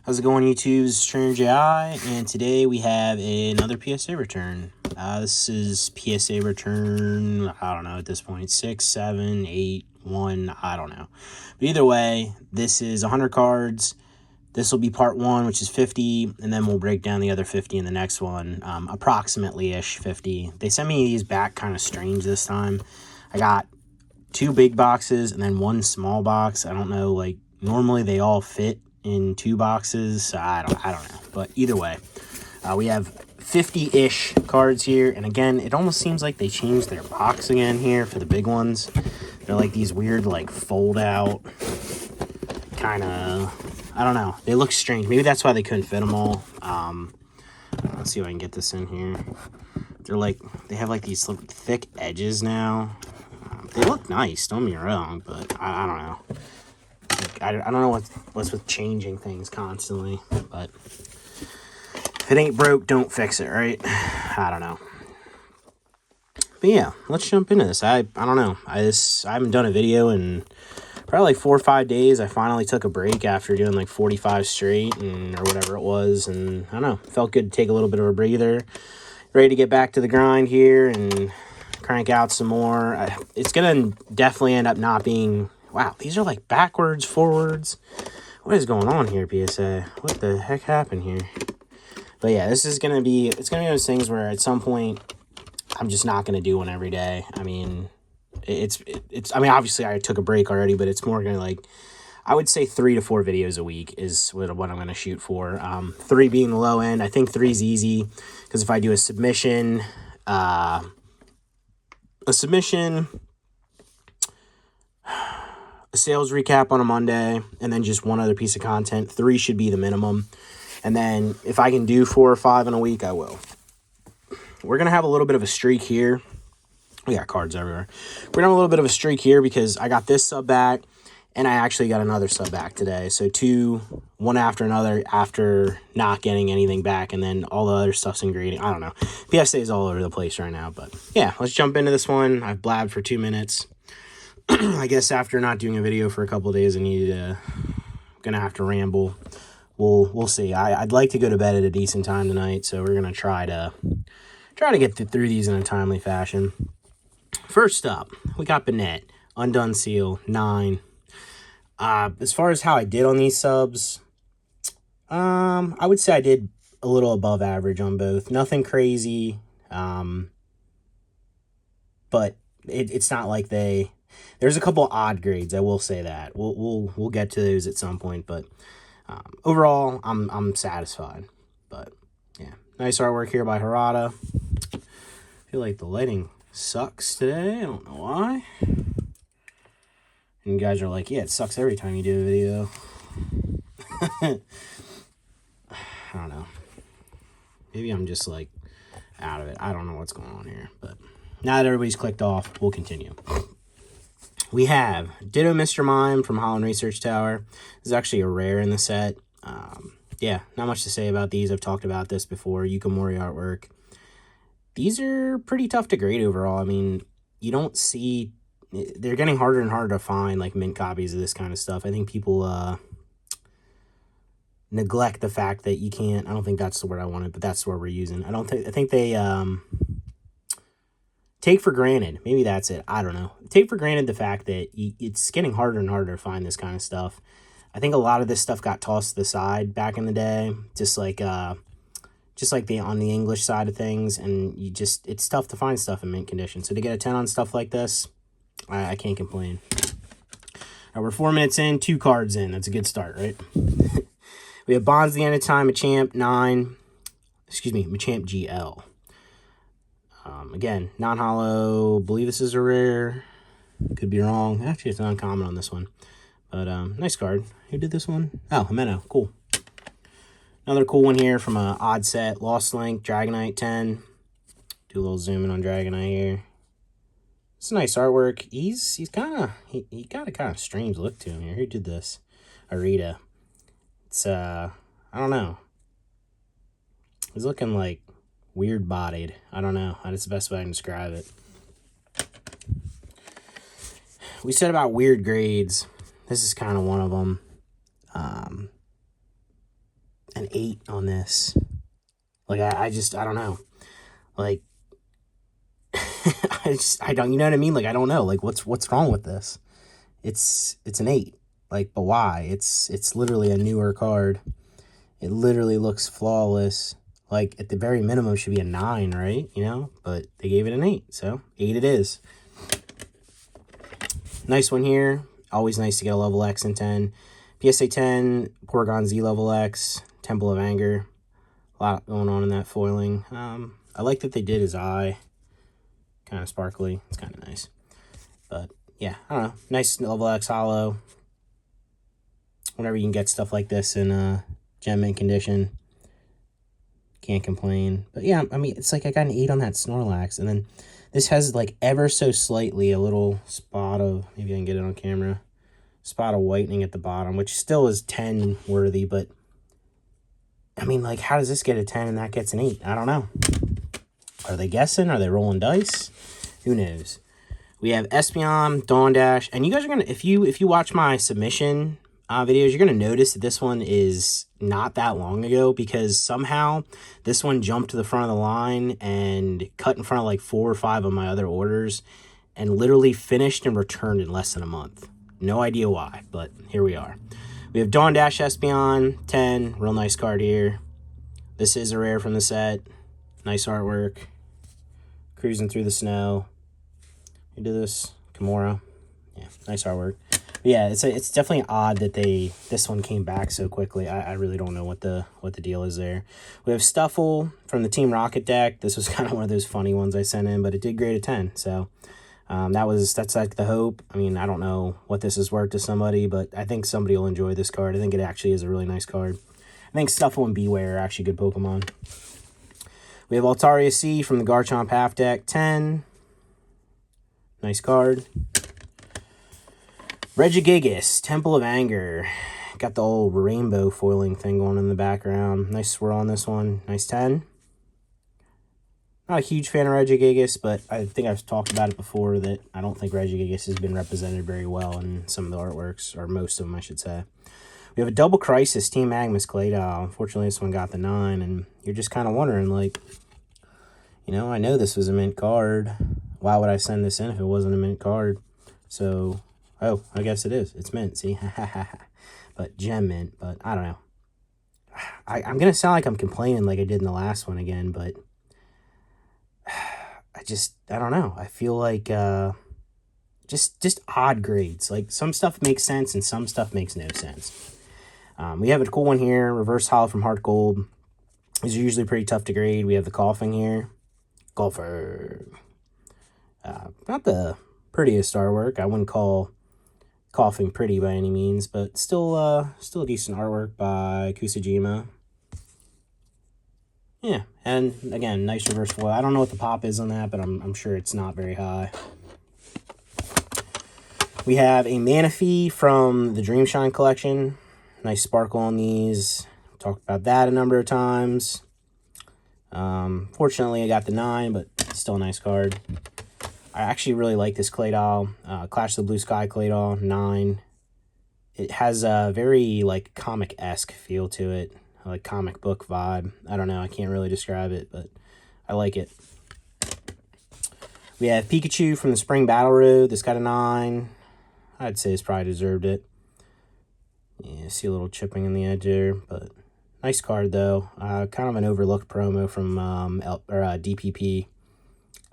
How's it going, YouTube's Trainer JI? And today we have another PSA return. This is PSA return, I don't know at this point, 6, 7, 8, 1, I don't know. But either way, this is 100 cards. This will be part 1, which is 50, and then we'll break down the other 50 in the next one, approximately-ish 50. They sent me these back kind of strange this time. I got 2 big boxes and then 1 small box. I don't know, like, normally they all fit in 2 boxes. I don't know. But either way, we have 50-ish cards here. And again, it almost seems like they changed their box again here for the big ones. They're like these weird, like, fold-out kind of, I don't know. They look strange. Maybe that's why they couldn't fit them all. Let's see if I can get this in here. They're like, they have like these thick edges now. They look nice, don't get me wrong, but I don't know. Like, I don't know what's with changing things constantly, but if it ain't broke, don't fix it, right? I don't know. But yeah, let's jump into this. I don't know. I haven't done a video in probably like 4 or 5 days. I finally took a break after doing like 45 straight or whatever it was, and I don't know. Felt good to take a little bit of a breather. Ready to get back to the grind here and crank out some more. It's gonna definitely end up not being, wow, these are like backwards, forwards. What is going on here, PSA? What the heck happened here? But yeah, this is gonna be, it's gonna be those things where at some point I'm just not gonna do one every day. I mean, it's I mean, obviously I took a break already, but it's more gonna, like, I would say 3 to 4 videos a week is what I'm gonna shoot for. 3 being the low end. I think 3 is easy because if I do a submission, a sales recap on a Monday, and then just one other piece of content, 3 should be the minimum. And then if I can do 4 or 5 in a week, I will. We're going to have a little bit of a streak here. We got cards everywhere. We're going to have a little bit of a streak here because I got this sub back, and I actually got another sub back today. So 2, one after another after not getting anything back, and then all the other stuff's in grading. I don't know. PSA is all over the place right now, but yeah, let's jump into this one. I've blabbed for 2 minutes. I guess after not doing a video for a couple of days, I needed to, gonna have to ramble. We'll see. I'd like to go to bed at a decent time tonight, so we're gonna try to get through these in a timely fashion. First up, we got Bennett, Undone Seal, 9. As far as how I did on these subs, I would say I did a little above average on both. Nothing crazy, but it's not like there's a couple odd grades, I will say that. We'll get to those at some point, but overall, I'm satisfied. But yeah, nice artwork here by Harada. I feel like the lighting sucks today. I don't know why. And you guys are like, yeah, it sucks every time you do a video. I don't know. Maybe I'm just like out of it. I don't know what's going on here, but now that everybody's clicked off, we'll continue. We have Ditto Mr. Mime from Holland Research Tower. This is actually a rare in the set. Yeah, not much to say about these. I've talked about this before. Yukimori artwork. These are pretty tough to grade overall. I mean, you don't see, they're getting harder and harder to find like mint copies of this kind of stuff. I think people neglect the fact that you can't, I don't think that's the word I wanted, but that's the word we're using. I think they take for granted, maybe that's it, I don't know. Take for granted the fact that it's getting harder and harder to find this kind of stuff. I think a lot of this stuff got tossed to the side back in the day, just like on the English side of things, and it's tough to find stuff in mint condition. So to get a 10 on stuff like this, I can't complain. All right, we're 4 minutes in, 2 cards in. That's a good start, right? We have Bonds the End of Time, Machamp 9. Excuse me, Machamp GL. Again, non-hollow. Believe this is a rare. Could be wrong. Actually, it's an uncommon on this one. But nice card. Who did this one? Oh, Himeno. Cool. Another cool one here from a odd set. Lost Link, Dragonite 10. Do a little zoom in on Dragonite here. It's nice artwork. He's he got a kind of strange look to him here. Who did this? Arita. It's I don't know. He's looking like weird bodied. I don't know. That's the best way I can describe it. We said about weird grades. This is kind of one of them. an 8 on this. Like, I don't know. Like, I don't, you know what I mean? Like, I don't know. Like, what's wrong with this? It's an 8. Like, but why? It's literally a newer card. It literally looks flawless. Like, at the very minimum, it should be a 9, right? You know? But they gave it an 8, so 8 it is. Nice one here. Always nice to get a level X in 10. PSA 10, Porygon Z level X, Temple of Anger. A lot going on in that foiling. I like that they did his eye. Kind of sparkly. It's kind of nice. But, yeah, I don't know. Nice level X holo. Whenever you can get stuff like this in gem mint condition, can't complain. But, yeah, I mean, it's like I got an 8 on that Snorlax. And then this has, like, ever so slightly a little spot of, maybe I can get it on camera, spot of whitening at the bottom, which still is 10 worthy. But, I mean, like, how does this get a 10 and that gets an 8? I don't know. Are they guessing? Are they rolling dice? Who knows? We have Espeon, Dawn Dash, and you guys are gonna, if you watch my submission videos, you're gonna notice that this one is not that long ago, because somehow this one jumped to the front of the line and cut in front of like 4 or 5 of my other orders, and literally finished and returned in less than a month. No idea why, but here we are. We have Dawn Dash Espeon, 10, real nice card here. This is a rare from the set. Nice artwork. Cruising through the snow. You do this, Kimura. Yeah, nice artwork. But yeah, it's definitely odd that this one came back so quickly. I really don't know what the deal is there. We have Stuffle from the Team Rocket deck. This was kind of one of those funny ones I sent in, but it did grade a 10. So that's like the hope. I mean, I don't know what this is worth to somebody, but I think somebody will enjoy this card. I think it actually is a really nice card. I think Stuffle and Beware are actually good Pokemon. We have Altaria C from the Garchomp half deck, 10. Nice card. Regigigas, Temple of Anger. Got the old rainbow foiling thing going in the background. Nice swirl on this one. Nice 10. Not a huge fan of Regigigas, but I think I've talked about it before that I don't think Regigigas has been represented very well in some of the artworks, or most of them, I should say. We have a Double Crisis Team Magmus Claydol. Unfortunately, this one got the 9, and you're just kind of wondering, like, you know, I know this was a mint card. Why would I send this in if it wasn't a mint card? So, oh, I guess it is. It's mint, see? But gem mint, but I don't know. I'm going to sound like I'm complaining like I did in the last one again, but I don't know. I feel like just odd grades. Like, some stuff makes sense and some stuff makes no sense. We have a cool one here, Reverse Hollow from Heart Gold. These are usually pretty tough to grade. We have the Coughing here. Golfer. Not the prettiest artwork. I wouldn't call Coughing pretty by any means, but still a decent artwork by Kusajima. Yeah, and again, nice reverse foil. I don't know what the pop is on that, but I'm sure it's not very high. We have a Manaphy from the Dreamshine collection. Nice sparkle on these. Talked about that a number of times. Fortunately, I got the 9, but still a nice card. I actually really like this Claydol. Clash of the Blue Sky Claydol, 9. It has a very, like, comic-esque feel to it. Like, comic book vibe. I don't know. I can't really describe it, but I like it. We have Pikachu from the Spring Battle Road. This got a 9. I'd say it's probably deserved it. Yeah, see a little chipping in the edge there, but nice card, though. Kind of an overlooked promo from DPP.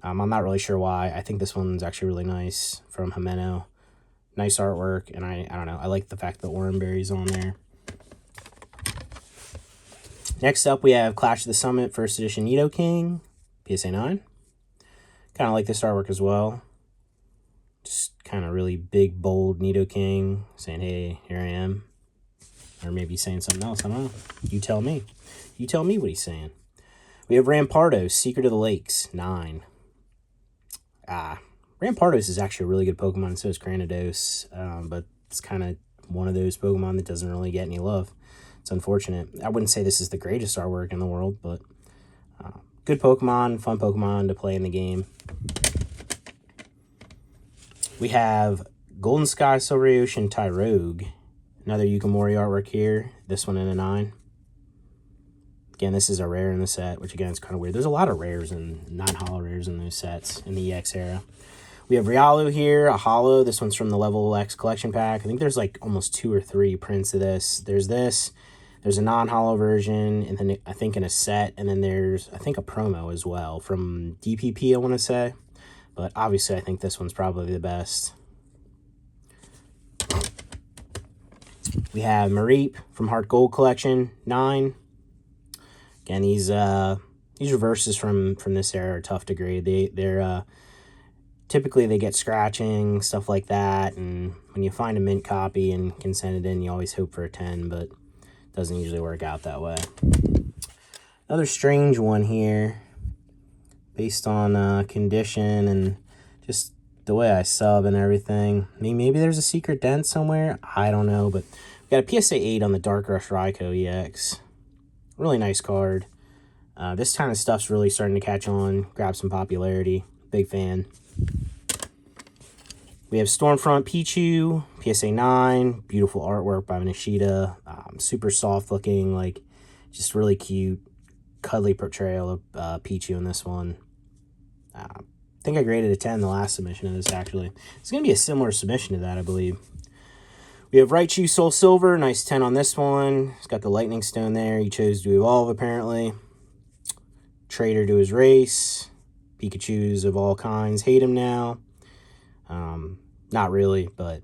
I'm not really sure why. I think this one's actually really nice from Himeno. Nice artwork, and I don't know. I like the fact that Oranberry's on there. Next up, we have Clash of the Summit, First Edition Nidoking, PSA 9. Kind of like this artwork as well. Just kind of really big, bold Nidoking saying, hey, here I am. Or maybe saying something else. I don't know. You tell me. You tell me what he's saying. We have Rampardos, Secret of the Lakes, 9. Rampardos is actually a really good Pokemon, and so is Granados. But it's kind of one of those Pokemon that doesn't really get any love. It's unfortunate. I wouldn't say this is the greatest artwork in the world, but good Pokemon, fun Pokemon to play in the game. We have Golden Sky Silver Ocean Tyrogue. Another Yukimori artwork here. This one in a 9. Again, this is a rare in the set, which again, it's kind of weird. There's a lot of rares and non-holo rares in those sets in the EX era. We have Riolu here, a holo. This one's from the Level X collection pack. I think there's like almost 2 or 3 prints of this. There's this. There's a non-holo version, and then I think in a set, and then there's, I think, a promo as well from DPP, I want to say. But obviously, I think this one's probably the best. We have Mareep from Heart Gold Collection, 9. Again, these reverses from this era are tough to grade. They're typically they get scratching, stuff like that, and when you find a mint copy and can send it in, you always hope for a 10, but it doesn't usually work out that way. Another strange one here, based on condition and just the way I sub and everything. I mean, maybe there's a secret dent somewhere. I don't know, but we got a PSA 8 on the Dark Rush Raikou EX. Really nice card. This kind of stuff's really starting to catch on, grab some popularity. Big fan. We have Stormfront Pichu, PSA 9. Beautiful artwork by Nishida. Super soft looking, like just really cute, cuddly portrayal of Pichu in this one. I think I graded a 10 the last submission of this, actually. It's going to be a similar submission to that, I believe. We have Raichu Soul Silver, nice 10 on this one. It's got the Lightning Stone there. He chose to evolve, apparently. Trader to his race. Pikachus of all kinds hate him now. Not really, but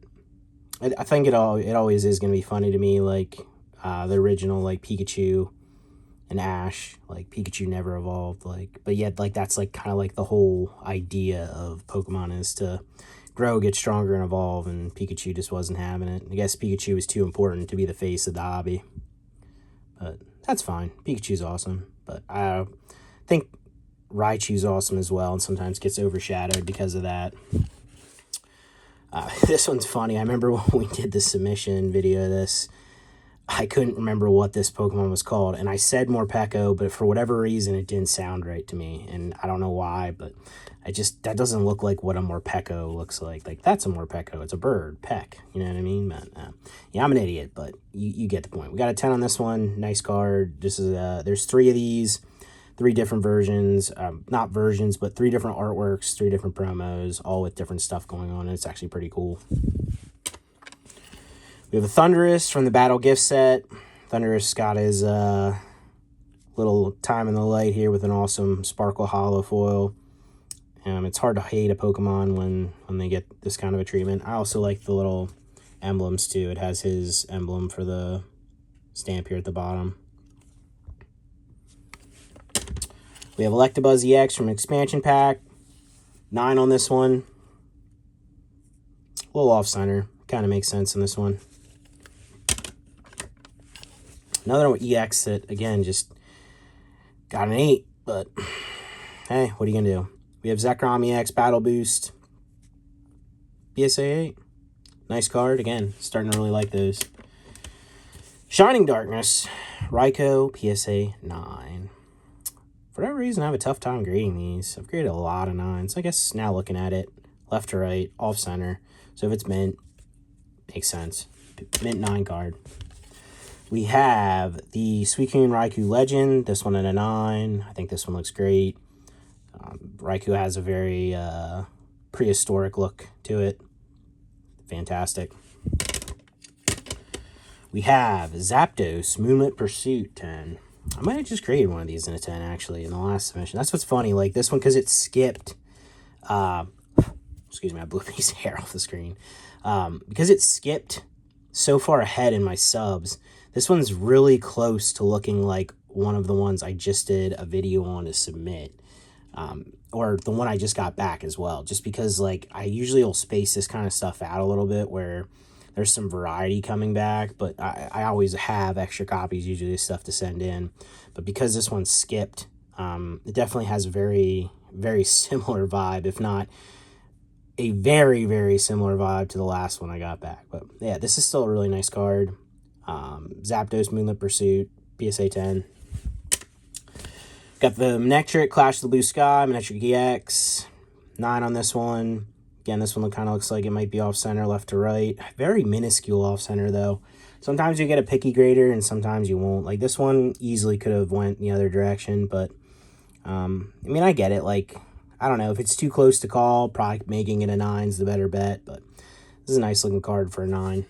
I think it always is going to be funny to me, like the original, like Pikachu and Ash, like Pikachu never evolved, like, but yet, like, that's like kind of like the whole idea of Pokemon is to grow, get stronger, and evolve, and Pikachu just wasn't having it. I guess Pikachu was too important to be the face of the hobby, but that's fine. Pikachu's awesome, but I think Raichu's awesome as well, and sometimes gets overshadowed because of that. This one's funny. I remember when we did the submission video of this, I couldn't remember what this Pokemon was called, and I said Morpeko, but for whatever reason, it didn't sound right to me, and I don't know why, but that doesn't look like what a Morpeko looks like. Like, that's a Morpeko. It's a bird, peck, you know what I mean? But, yeah, I'm an idiot, but you get the point. We got a 10 on this one. Nice card. This is there's 3 of these. 3 different versions, not versions, but 3 different artworks, 3 different promos, all with different stuff going on, and it's actually pretty cool. We have a Thundurus from the Battle Gift Set. Thundurus got his little time in the light here with an awesome Sparkle Holo foil. It's hard to hate a Pokemon when they get this kind of a treatment. I also like the little emblems, too. It has his emblem for the stamp here at the bottom. We have Electabuzz EX from Expansion Pack. 9 on this one. A little off-center. Kind of makes sense in this one. Another EX that, again, just got an 8. But, hey, what are you going to do? We have Zekrom EX Battle Boost. PSA 8. Nice card. Again, starting to really like those. Shining Darkness. Raikou PSA 9. For whatever reason, I have a tough time grading these. I've graded a lot of 9s. I guess now looking at it, left to right, off center. So if it's mint, makes sense. Mint 9 card. We have the Suicune Raikou Legend. This one at a 9. I think this one looks great. Raikou has a very prehistoric look to it. Fantastic. We have Zapdos Moonlit Pursuit 10. I might have just created one of these in a 10, actually, in the last submission. That's what's funny. Like, this one, because it skipped... excuse me, I blew a piece of hair off the screen. Because it skipped so far ahead in my subs, this one's really close to looking like one of the ones I just did a video on to submit. Or the one I just got back as well. Just because, like, I usually will space this kind of stuff out a little bit where... there's some variety coming back, but I always have extra copies, usually stuff to send in. But because this one skipped, it definitely has a very, very similar vibe, if not a very, very similar vibe to the last one I got back. But yeah, this is still a really nice card. Zapdos Moonlit Pursuit, PSA 10. Got the Manectric Clash of the Blue Sky, Manectric EX, 9 on this one. Again, this one kind of looks like it might be off-center, left to right. Very minuscule off-center, though. Sometimes you get a picky grader and sometimes you won't. Like this one easily could have went the other direction, but I mean, I get it. Like, I don't know, if it's too close to call, probably making it a 9 is the better bet, but this is a nice looking card for a 9.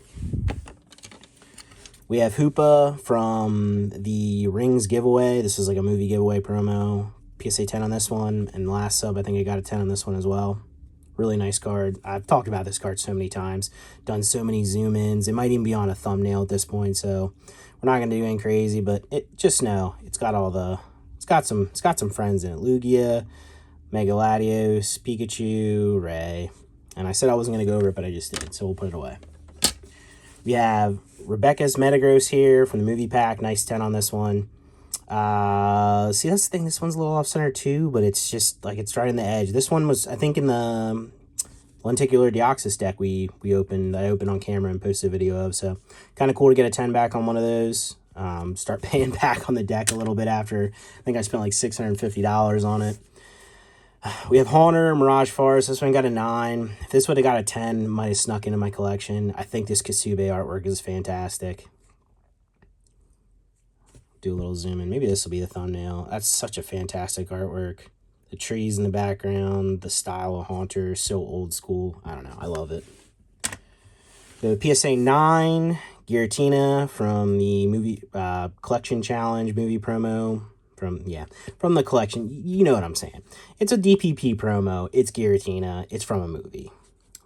We have Hoopa from the Rings giveaway. This is like a movie giveaway promo. PSA 10 on this one, and last sub, I think I got a 10 on this one as well. Really nice card. I've talked about this card so many times, done so many zoom ins. It might even be on a thumbnail at this point, so we're not gonna do anything crazy. But just know it's got all the it's got some friends in it. Lugia, Mega Latios, Pikachu, Ray, and I said I wasn't gonna go over it, but I just did. So we'll put it away. We have Rebecca's Metagross here from the movie pack. Nice 10 on this one. See, that's the thing. This one's a little off center too, but it's just like it's right in the edge. This one was, I think, in the lenticular Deoxys deck I opened on camera and posted a video of. So kind of cool to get a 10 back on one of those. Start paying back on the deck a little bit after. I think I spent like $650 on it. We have Haunter, Mirage Forest. This one got a 9. If this would have got a 10, might have snuck into my collection. I think this Kasube artwork is fantastic. Do a little zoom in. Maybe this will be the thumbnail. That's such a fantastic artwork. The trees in the background, the style of Haunter, so old school. I don't know. I love it. The PSA 9 Giratina from the movie collection challenge movie promo. From the collection. You know what I'm saying. It's a DPP promo. It's Giratina. It's from a movie.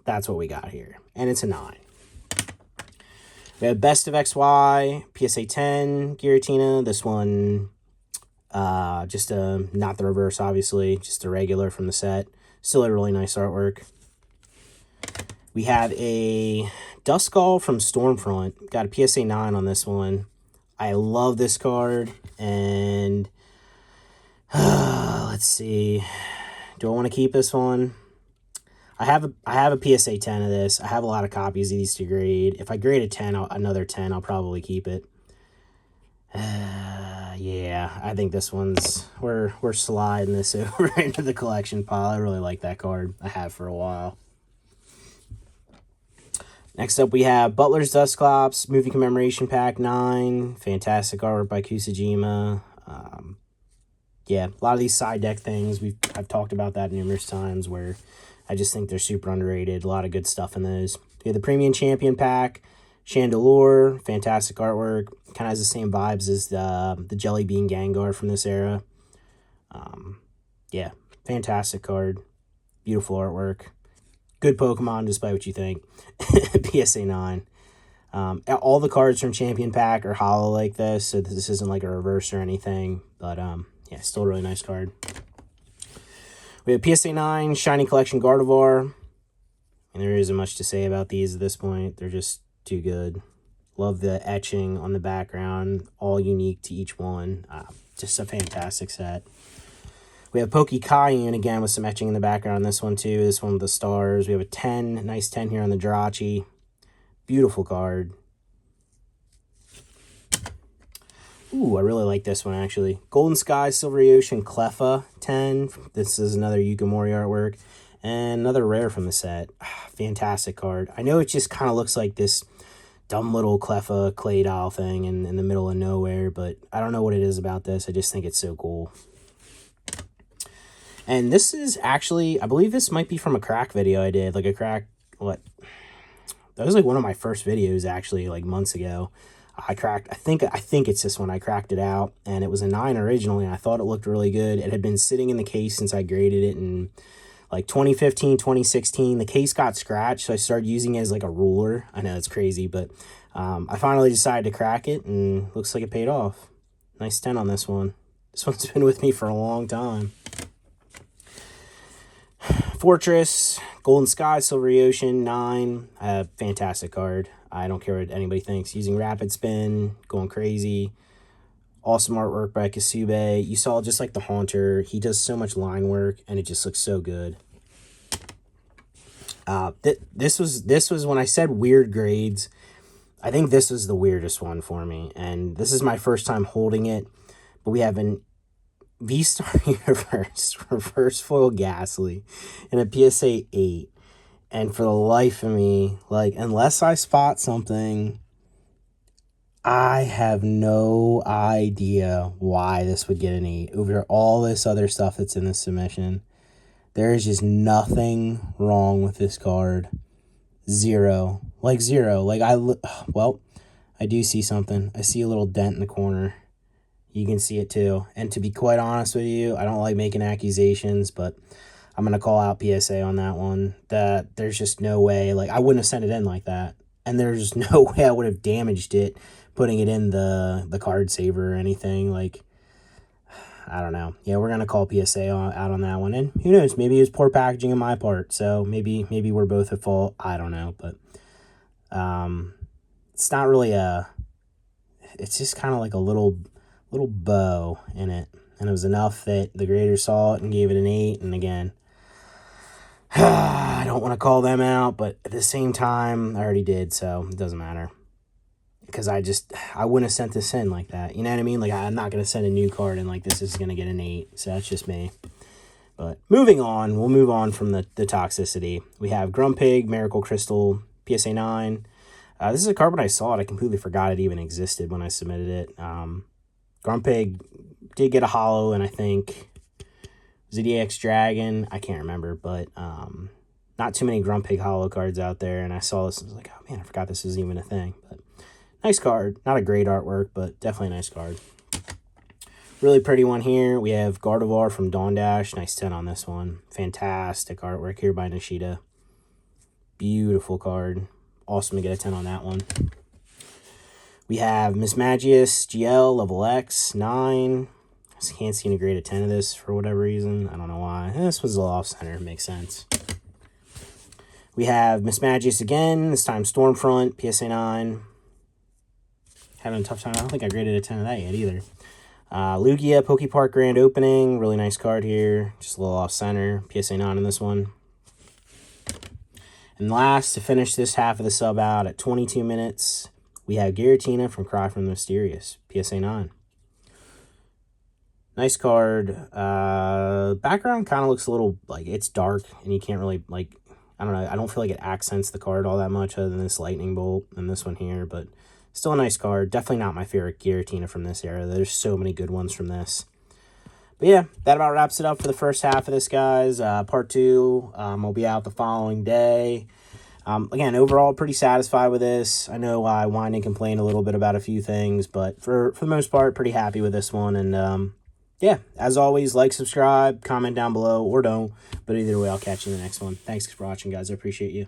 That's what we got here. And it's a 9. We have Best of XY, PSA 10, Giratina. This one, just not the reverse, obviously. Just a regular from the set. Still a really nice artwork. We have a Duskull from Stormfront. Got a PSA 9 on this one. I love this card. And let's see. Do I want to keep this one? I have a PSA 10 of this. I have a lot of copies of these to grade. If I grade a 10, another 10, I'll probably keep it. Yeah, I think this one's we're sliding this over into the collection pile. I really like that card. I have for a while. Next up, we have Butler's Dusclops Movie Commemoration Pack 9. Fantastic artwork by Kusajima. Yeah, a lot of these side deck things, I've talked about that numerous times where I just think they're super underrated. A lot of good stuff in those. We have the Premium Champion Pack, Chandelure, fantastic artwork. Kind of has the same vibes as the Jelly Bean Gengar from this era. Yeah, fantastic card. Beautiful artwork. Good Pokemon, despite what you think. PSA 9. All the cards from Champion Pack are hollow like this, so this isn't like a reverse or anything. But yeah, still a really nice card. We have PSA 9 Shiny Collection Gardevoir. And there isn't much to say about these at this point. They're just too good. Love the etching on the background. All unique to each one. Just a fantastic set. We have Pokémon again with some etching in the background on this one too. This one with the stars. We have a 10. Nice 10 here on the Jirachi. Beautiful card. Ooh, I really like this one, actually. Golden Sky, Silvery Ocean, Cleffa, 10. This is another Yukimori artwork. And another rare from the set. Fantastic card. I know it just kind of looks like this dumb little Cleffa clay doll thing in the middle of nowhere, but I don't know what it is about this. I just think it's so cool. And this is actually, I believe this might be from a crack video I did. Like a crack, what? That was like one of my first videos, actually, like months ago. I think it's this one. I cracked it out, and it was a 9 originally, and I thought it looked really good. It had been sitting in the case since I graded it in like 2015, 2016. The case got scratched, so I started using it as like a ruler. I know it's crazy, but I finally decided to crack it, and looks like it paid off. Nice 10 on this one. This one's been with me for a long time. Fortress, Golden Sky, Silvery Ocean, 9. Fantastic card. I don't care what anybody thinks. Using Rapid Spin, going crazy. Awesome artwork by Kasube. You saw just like the Haunter. He does so much line work, and it just looks so good. This was when I said weird grades. I think this was the weirdest one for me, and this is my first time holding it. But we have an V-Star Universe Reverse Foil Ghastly and a PSA 8. And for the life of me, like, unless I spot something I have no idea why this would get an 8 over all this other stuff that's in this submission. There is just nothing wrong with this card. Zero. Like zero. Like well, I do see something. I see a little dent in the corner. You can see it too. And to be quite honest with you, I don't like making accusations, but I'm going to call out PSA on that one. That there's just no way. Like, I wouldn't have sent it in like that. And there's no way I would have damaged it putting it in the card saver or anything. Like, I don't know. Yeah, we're going to call PSA out on that one. And who knows? Maybe it was poor packaging on my part. So maybe we're both at fault. I don't know. But it's not really it's just kind of like a little bow in it. And it was enough that the grader saw it and gave it an 8. And again, I don't want to call them out, but at the same time, I already did, so it doesn't matter. Because I wouldn't have sent this in like that. You know what I mean? Like, I'm not going to send a new card and like this is going to get an 8. So that's just me. But moving on, we'll move on from the toxicity. We have Grumpig, Miracle Crystal, PSA 9. This is a card when I saw it, I completely forgot it even existed when I submitted it. Grumpig did get a holo, and I think ZDX Dragon, I can't remember, but not too many Grumpig holo cards out there, and I saw this and was like, oh man, I forgot this was even a thing. But nice card. Not a great artwork, but definitely a nice card. Really pretty one here. We have Gardevoir from Dawn Dash. Nice 10 on this one. Fantastic artwork here by Nishida. Beautiful card. Awesome to get a 10 on that one. We have Mismagius GL, level X, 9. I can't see any grade of 10 of this for whatever reason. I don't know why. This was a little off-center. Makes sense. We have Mismagius again. This time Stormfront, PSA 9. Having a tough time. I don't think I graded a 10 of that yet either. Lugia, Pokepark Grand Opening. Really nice card here. Just a little off-center. PSA 9 in this one. And last, to finish this half of the sub out at 22 minutes, we have Giratina from Cry from the Mysterious, PSA 9. Nice card. Background kind of looks a little, like, it's dark, and you can't really, like, I don't know. I don't feel like it accents the card all that much other than this lightning bolt and this one here, but still a nice card. Definitely not my favorite Giratina from this era. There's so many good ones from this. But yeah, that about wraps it up for the first half of this, guys. Part 2 will be out the following day. Again, overall, pretty satisfied with this. I know I whine and complain a little bit about a few things, but for the most part, pretty happy with this one. And yeah, as always, like, subscribe, comment down below, or don't. But either way, I'll catch you in the next one. Thanks for watching, guys. I appreciate you.